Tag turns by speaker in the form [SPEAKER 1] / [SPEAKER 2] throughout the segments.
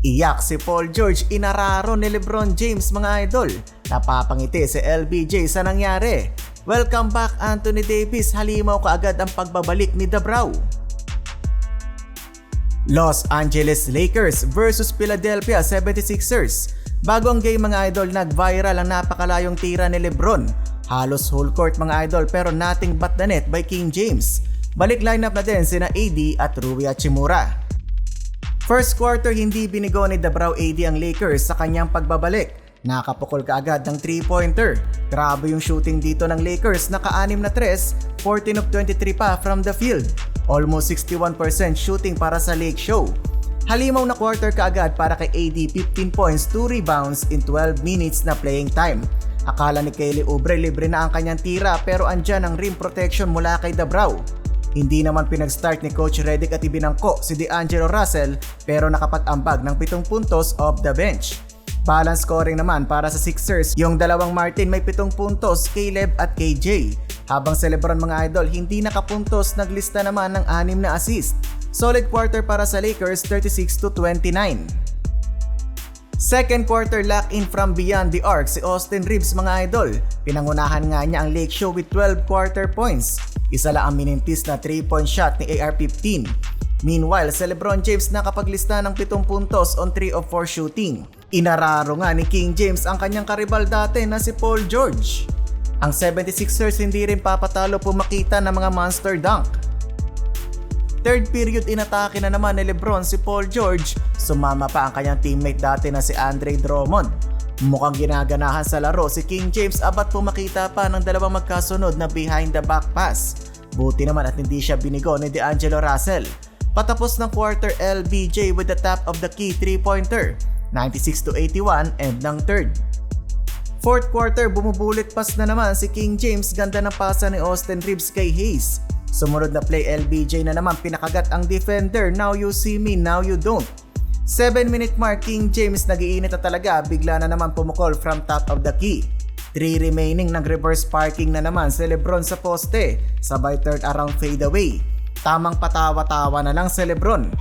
[SPEAKER 1] Iyak si Paul George, inararo ni LeBron James mga idol. Napapangiti si LBJ sa nangyari. Welcome back Anthony Davis, halimaw kaagad ang pagbabalik ni Dabraw. Los Angeles Lakers versus Philadelphia 76ers. Bago ang game mga idol, nag-viral ang napakalayong tira ni LeBron. Halos whole court mga idol pero nothing but the net by King James. Balik lineup na din sina AD at Rui Hachimura. First quarter hindi binigo ni Dabraw AD ang Lakers sa kanyang pagbabalik. Nakapukol kaagad ng 3-pointer. Grabe yung shooting dito ng Lakers, naka-6 na 3, 14 of 23 pa from the field. Almost 61% shooting para sa Lake Show. Halimaw na quarter kaagad para kay AD, 15 points, 2 rebounds in 12 minutes na playing time. Akala ni Kelly Oubre libre na ang kanyang tira pero andyan ang rim protection mula kay Dabraw. Hindi naman pinag-start ni Coach Redick at ibinangko si D'Angelo Russell pero nakapag-ambag ng 7 puntos off the bench. Balance scoring naman para sa Sixers, yung dalawang Martin may 7 puntos, Caleb at KJ. Habang si LeBron mga idol hindi nakapuntos, naglista naman ng 6 na assist. Solid quarter para sa Lakers, 36-29. Second quarter lock-in from beyond the arc si Austin Reeves mga idol. Pinangunahan nga niya ang Lake Show with 12 quarter points. Isa lang ang minintis na 3-point shot ni AR-15. Meanwhile, si LeBron James nakapaglista ng 7 puntos on 3 of 4 shooting. Inararo nga ni King James ang kanyang karibal dati na si Paul George. Ang 76ers hindi rin papatalo pumakita ng mga monster dunk. Third period inatake na naman ni LeBron si Paul George, sumama pa ang kanyang teammate dati na si Andre Drummond. Mukhang ginaganahan sa laro si King James abat pumakita pa ng dalawang magkasunod na behind the back pass. Buti naman at hindi siya binigo ni D'Angelo Russell. Patapos ng quarter, LBJ with the top of the key 3-pointer, 96-81 end ng third. Fourth quarter, bumubulit pass na naman si King James, ganda ng pasa ni Austin Reeves kay Hayes. Sumunod na play, LBJ na naman pinakagat ang defender, now you see me, now you don't. 7-minute mark, King James nagiinit na talaga, bigla na naman pumukol from top of the key. 3 remaining, nag-reverse parking na naman si LeBron sa poste, sabay third around fadeaway. Tamang patawa-tawa na lang si LeBron.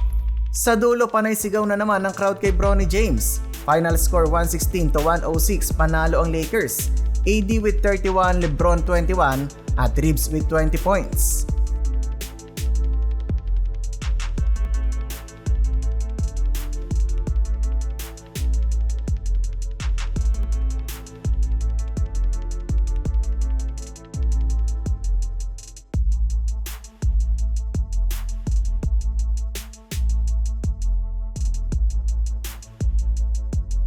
[SPEAKER 1] Sa dulo, panay sigaw na naman ng crowd kay Bronny James. Final score 116-106, panalo ang Lakers. AD with 31, LeBron 21 at Reeves with 20 points.